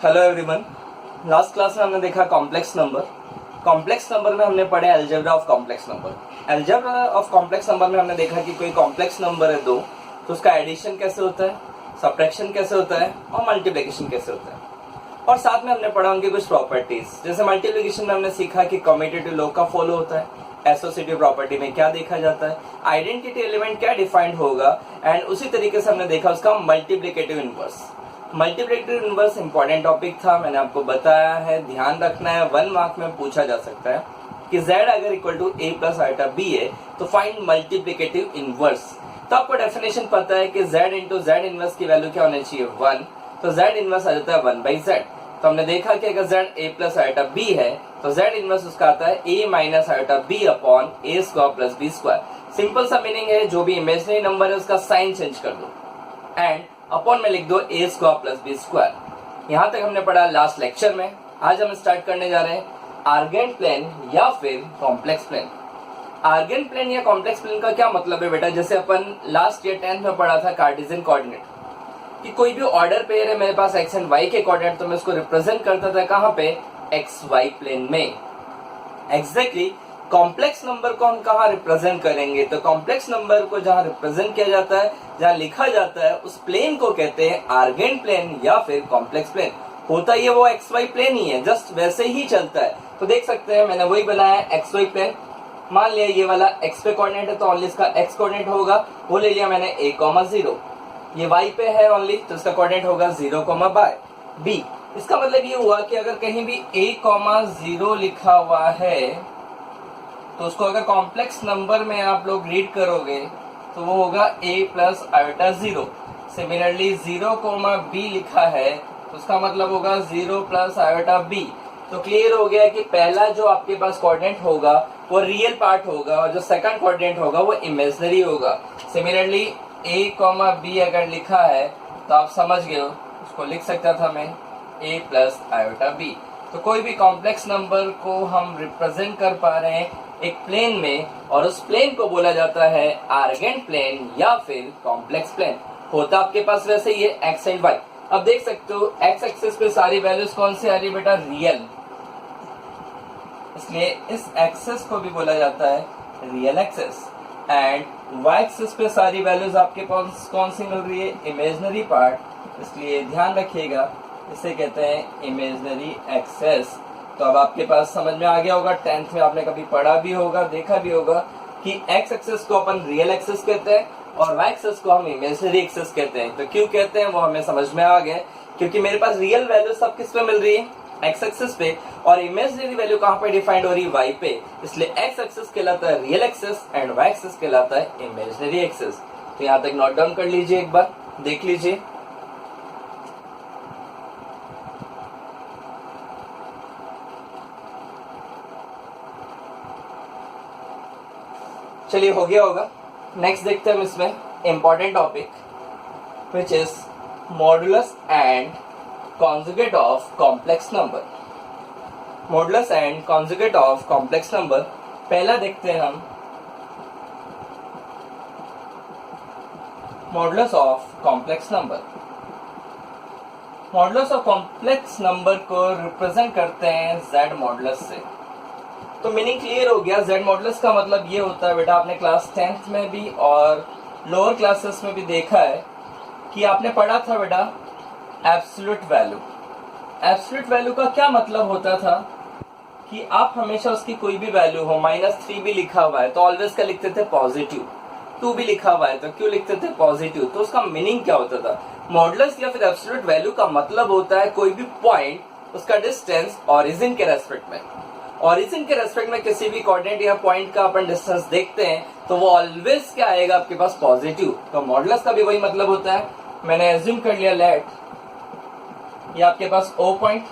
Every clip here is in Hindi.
Hello everyone. लास्ट क्लास में हमने देखा कॉम्प्लेक्स नंबर। कॉम्प्लेक्स नंबर में हमने पढ़े algebra of complex number. Algebra of complex number में हमने देखा कि कोई कॉम्प्लेक्स नंबर है दो, तो उसका एडिशन कैसे होता है, सब्ट्रैक्शन कैसे होता है और मल्टीप्लिकेशन कैसे होता है। और साथ में हमने पढ़ा उनकी कुछ प्रॉपर्टीज। जैसे मल्टीप्लिकेशन में हमने सीखा कि कम्यूटेटिव लॉ का फॉलो होता है, एसोसिएटिव प्रॉपर्टी में क्या देखा जाता है, आइडेंटिटी एलिमेंट क्या डिफाइंड होगा, एंड उसी तरीके से हमने देखा उसका multiplicative inverse. Multiplicative inverse important topic था, मैंने आपको बताया है, ध्यान रखना है, 1 मार्क में पूछा जा सकता है कि z अगर equal to a plus iota b है तो फाइंड मल्टीप्लिकेटिव इनवर्स। तो आपको डेफिनेशन पता है कि z इंटू जेड इनवर्स की वैल्यू क्या होनी चाहिए 1, तो z इनवर्स आ जाता है 1/z। तो हमने देखा कि अगर z a plus iota b है तो z इनवर्स उसका आता है a minus iota b upon a square plus b square. Simple सा मीनिंग है, जो भी इमेजिनरी नंबर है उसका साइन चेंज कर दो एंड अपॉन में लिख दो a square plus b square. यहां तक हमने पढ़ा लास्ट लेक्चर में। आज हम स्टार्ट करने जा रहे हैं आर्गेंट प्लेन या फिर कॉम्प्लेक्स प्लेन। आर्गेंट प्लेन या कॉम्प्लेक्स प्लेन का क्या मतलब है बेटा, जैसे अपन लास्ट ईयर 10th में पढ़ा था कार्टेशियन कोऑर्डिनेट, कि कोई भी ऑर्डर पेयर है मेरे पास x एंड y के कोऑर्डिनेट, तो मैं उसको रिप्रेजेंट करता था कहां पे, xy प्लेन में। एग्जैक्टली कॉम्प्लेक्स नंबर को हम कहां रिप्रेजेंट करेंगे, तो कॉम्प्लेक्स नंबर को जहां रिप्रेजेंट किया जाता है, जहां लिखा जाता है, उस प्लेन को कहते हैं आर्गेंट प्लेन या फिर कॉम्प्लेक्स प्लेन। होता ये वो xy प्लेन ही है, जस्ट वैसे ही चलता है। तो देख सकते हैं मैंने वही बनाया xy प्लेन। मान लिया ये वाला x पे कोऑर्डिनेट है तो ओनली इसका x कोऑर्डिनेट होगा, वो ले लिया मैंने a,0। ये y पे है ओनली तो इसका कोऑर्डिनेट होगा 0,b। इसका मतलब ये हुआ कि अगर कहीं भी a,0 लिखा हुआ है तो उसको अगर कॉम्प्लेक्स नंबर में आप लोग रीड करोगे तो वो होगा a plus iota 0। Similarly 0,b लिखा है तो उसका मतलब होगा 0 प्लस आयोटा b। तो क्लियर हो गया कि पहला जो आपके पास कोऑर्डिनेट होगा वो रियल पार्ट होगा और जो सेकंड कोऑर्डिनेट होगा वो इमेजिनरी होगा। सिमिलरली a,b अगर लिखा है तो आप समझ गए हो, उसको लिख सकता था मैं a प्लस आयोटा b। तो कोई भी कॉम्प्लेक्स नंबर को हम रिप्रेजेंट कर पा रहे हैं एक प्लेन में, और उस प्लेन को बोला जाता है आर्गेंट प्लेन या फिर कॉम्प्लेक्स प्लेन। होता आपके पास वैसे ही है एक्स एंड वाई। अब देख सकते हो एक्स एक्सिस पे सारी वैल्यूज कौन सी आ रही बेटा, रियल, इसलिए इस एक्सिस को भी बोला जाता है real axis. And Y axis पे सारी वैल्यूज आपके पास कौन सी मिल रही है, इमेजिनरी पार्ट, इसलिए ध्यान रखिएगा इसे कहते हैं इमेजिनरी एक्सिस। तो अब आपके पास समझ में आ गया होगा, 10th में आपने कभी पढ़ा भी होगा, देखा भी होगा कि एक्स एक्सिस को अपन रियल एक्सिस कहते हैं और वाई एक्सिस को हम इमेजिनरी एक्सिस कहते हैं। तो क्यों कहते हैं वो हमें समझ में आ गया, क्योंकि मेरे पास रियल वैल्यू सब किस पे मिल रही है, एक्स एक्सिस पे, और इमेजिनरी वैल्यू कहां पे डिफाइंड हो रही है, वाई पे। इसलिए एक्स एक्सिस कहलाता है real axis and Y axis कहलाता है इमेजिनरी एक्सिस। तो यहां तक नोट डाउन कर लीजिए, एक बार देख लीजिए। चलिए हो गया होगा। नेक्स्ट देखते हैं हम इसमें important topic which is modulus and conjugate of complex number. Modulus and conjugate of complex number पहला देखते हैं हम, modulus of complex number. Modulus of complex number को रिप्रेजेंट करते हैं z मॉडुलस से। तो मीनिंग क्लियर हो गया। z मॉडुलस का मतलब ये होता है बेटा, आपने क्लास 10th में भी और लोअर क्लासेस में भी देखा है कि आपने पढ़ा था बेटा एब्सोल्यूट वैल्यू। एब्सोल्यूट वैल्यू का क्या मतलब होता था कि आप हमेशा उसकी कोई भी वैल्यू हो, -3 भी लिखा हुआ है तो ऑलवेज क्या लिखते थे, पॉजिटिव। 2 भी लिखा हुआ है तो क्यों लिखते थे, पॉजिटिव। तो उसका मीनिंग क्या होता था, मॉडुलस या फिर एब्सोल्यूट वैल्यू का मतलब होता है कोई भी पॉइंट, उसका डिस्टेंस ओरिजिन के रेस्पेक्ट में। ओरिजिन के रेस्पेक्ट में किसी भी कोऑर्डिनेट या पॉइंट का अपन डिस्टेंस देखते हैं तो वो ऑलवेज क्या आएगा आपके पास, पॉजिटिव। तो मॉडुलस का भी वही मतलब होता है। मैंने एज्यूम कर लिया लेट ये आपके पास O पॉइंट,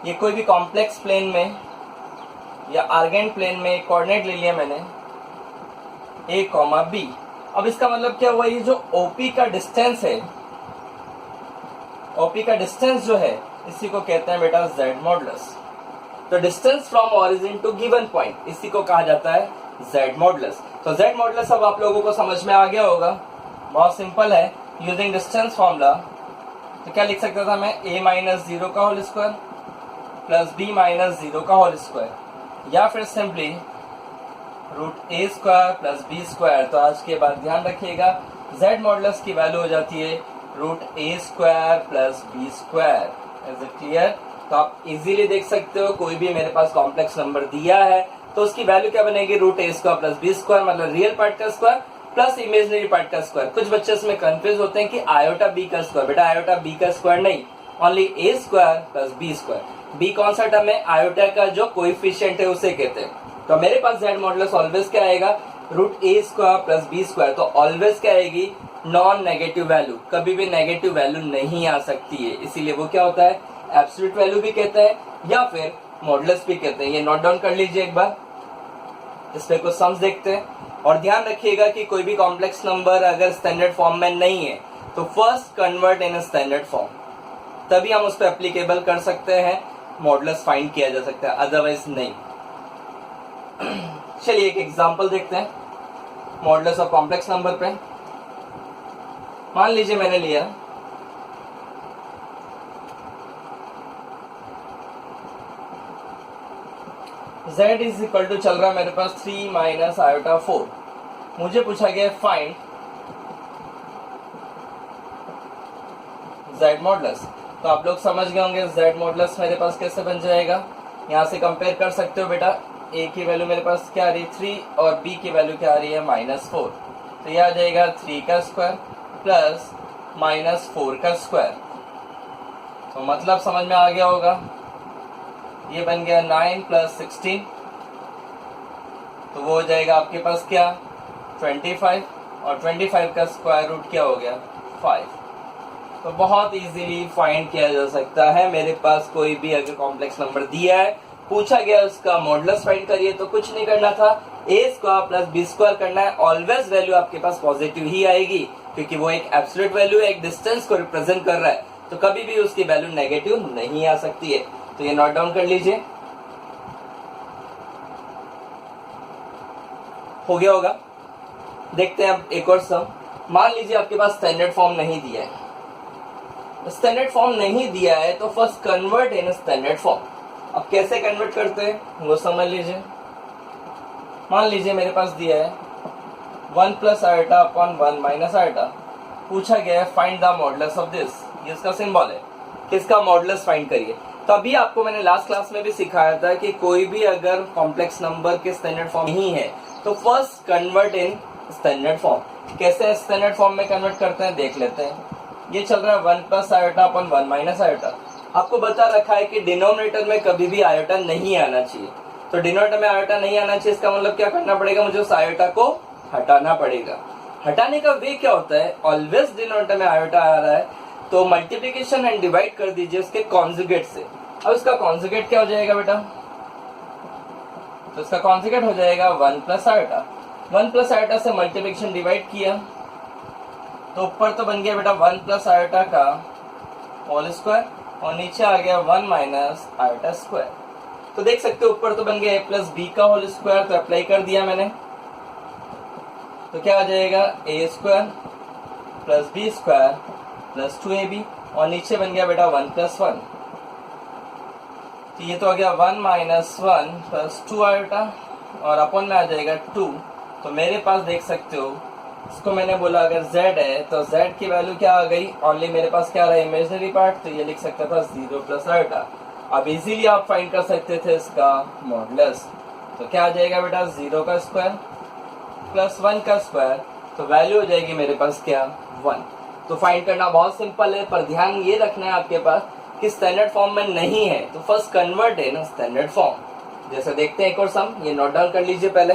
ये कोई भी कॉम्प्लेक्स प्लेन में या आर्गेंट प्लेन में कोऑर्डिनेट ले लिया मैंने a,b। अब इसका मतलब क्या हुआ, ये जो OP का डिस्टेंस है, OP का डिस्टेंस जो है इसी को कहते हैं बेटा z मॉडुलस। तो distance from origin to given point, इसी को कहा जाता है z मॉडुलस। तो z मॉडुलस अब आप लोगों को समझ में आ गया होगा, बहुत सिंपल है। यूजिंग डिस्टेंस फॉर्मूला तो क्या लिख सकता था मैं, a माइनस 0 का whole square plus b minus 0 का होल स्क्वायर, या फिर simply root A square plus B square. तो आज के बाद ध्यान रखिएगा z मॉडुलस की वैल्यू हो जाती है root A square plus B square. Is it clear? तो आप इजीली देख सकते हो कोई भी मेरे पास कॉम्प्लेक्स नंबर दिया है तो उसकी वैल्यू क्या बनेगी, root A square plus B square, मतलब रियल पार्ट का स्क्वायर प्लस इमेजिनरी पार्ट का स्क्वायर। कुछ बच्चे इसमें कंफ्यूज होते हैं कि आयोटा बी का स्क्वायर, बेटा आयोटा बी का स्क्वायर नहीं, only A square plus B square. B कौन सा टर्म है, आयोटा का जो कोएफिशिएंट है उसे कहते हैं। तो मेरे पास z मॉडुलस ऑलवेज क्या आएगा, root A square plus B square. तो ऑलवेज क्या आएगी, नॉन नेगेटिव वैल्यू, कभी भी नेगेटिव वैल्यू नहीं आ सकती है, इसीलिए वो क्या होता है, एब्सोल्यूट वैल्यू भी कहते हैं या फिर मॉडुलस भी कहते हैं। ये नोट डाउन कर लीजिए एक बार, इस पे कुछ सम्स देखते हैं। और ध्यान रखिएगा कि कोई भी कॉम्प्लेक्स नंबर अगर स्टैंडर्ड फॉर्म में नहीं है तो first convert in standard form, तभी हम उस पर एप्लीकेबल कर सकते हैं, मॉडुलस फाइंड किया जा सकता है, अदरवाइज नहीं। चलिए एक एग्जांपल देखते हैं मॉडुलस ऑफ कॉम्प्लेक्स नंबर पे। मान लीजिए मैंने लिया z इज इक्वल टू चल रहा है मेरे पास 3 माइनस आयोटा 4। मुझे पूछा गया फाइंड z मॉडुलस। तो आप लोग समझ गए होंगे z मॉडुलस मेरे पास कैसे बन जाएगा। यहां से कंपेयर कर सकते हो बेटा, a की वैल्यू मेरे पास क्या आ रही है 3 और b की वैल्यू क्या आ रही है -4। तो यह आ जाएगा 3 का स्क्वायर प्लस -4 का स्क्वायर। तो मतलब समझ में आ गया होगा, ये बन गया 9 प्लस 16, तो वो हो जाएगा आपके पास क्या 25, और 25 का स्क्वायर रूट क्या हो गया 5। तो बहुत इजीली फाइंड किया जा सकता है। मेरे पास कोई भी अगर कॉम्प्लेक्स नंबर दिया है, पूछा गया उसका मॉडुलस फाइंड करिए, तो कुछ नहीं करना था, ए स्क्वायर प्लस बी स्क्वायर करना है। ऑलवेज वैल्यू आपके पास पॉजिटिव ही आएगी क्योंकि वो एक एब्सोल्यूट वैल्यू है, एक डिस्टेंस को रिप्रेजेंट कर रहा है, तो कभी भी उसकी वैल्यू नेगेटिव नहीं आ सकती है। तो ये नोट डाउन कर लीजिए, हो गया होगा। देखते हैं अब एक और सम। मान लीजिए आपके पास स्टैंडर्ड फॉर्म नहीं दिया है, स्टैंडर्ड फॉर्म नहीं दिया है तो first convert in standard form. अब कैसे कन्वर्ट करते हैं वो समझ लीजिए। मान लीजिए मेरे पास दिया है 1 plus iota upon 1 minus iota. पूछा गया है find the modulus of this, ये इसका सिंबल है, किसका मॉडुलस फाइंड करिए। तो अभी आपको मैंने लास्ट क्लास में भी सिखाया था कि कोई भी अगर कॉम्प्लेक्स नंबर के स्टैंडर्ड फॉर्म नहीं है तो first convert in standard form. कैसे स्टैंडर्ड फॉर्म में कन्वर्ट करते हैं देख लेते हैं। ये चल रहा है 1 plus iota upon 1 minus iota. आपको बता रखा है कि डिनोमिनेटर में कभी भी आयोटा नहीं आना चाहिए, तो डिनोमिनेटर में आयोटा नहीं आना चाहिए, इसका मतलब क्या करना पड़ेगा, मुझे उस आयोटा को हटाना पड़ेगा। हटाने का वे क्या होता है, ऑलवेज डिनोमिनेटर में आयोटा आ रहा है तो मल्टीप्लिकेशन एंड डिवाइड कर दीजिए उसके कॉन्जुगेट से। अब इसका कॉन्जुगेट क्या हो जाएगा बेटा, तो इसका कॉन्जुगेट हो जाएगा 1 प्लस आयोटा। 1 प्लस आयोटा से मल्टीप्लिकेशन डिवाइड किया तो ऊपर तो बन गया बेटा 1 प्लस आयोटा का होल स्क्वायर और नीचे आ गया 1 माइनस आयोटा स्क्वायर। तो देख सकते हो ऊपर तो बन गया a प्लस बी का होल स्क्वायर, तो अप्लाई कर दिया मैंने, तो क्या आ जाएगा a square plus B square plus 2ab, और नीचे बन गया बेटा 1 प्लस 1। तो ये तो आ गया 1 माइनस 1 प्लस 2 आयोटा और अपन में आ जाएगा 2। तो मेरे पास देख सकते हो, इसको मैंने बोला अगर z है तो z की वैल्यू क्या आ गई, ओनली मेरे पास क्या रहा इमेजिनरी पार्ट, तो ये लिख सकता था 0 प्लस आयोटा। अब इजीली आप फाइंड कर सकते थे इसका मॉडुलस, तो क्या आ जाएगा बेटा 0 का स्क्वायर प्लस 1 का स्क्वायर, तो वैल्यू हो जाएगी मेरे पास क्या 1। तो फाइंड करना बहुत सिंपल है, पर ध्यान ये रखना है आपके पास कि स्टैंडर्ड फॉर्म में नहीं है तो फर्स्ट कन्वर्ट है ना स्टैंडर्ड फॉर्म। जैसे देखते हैं एक और सम, ये नोट डाउन कर लीजिए पहले।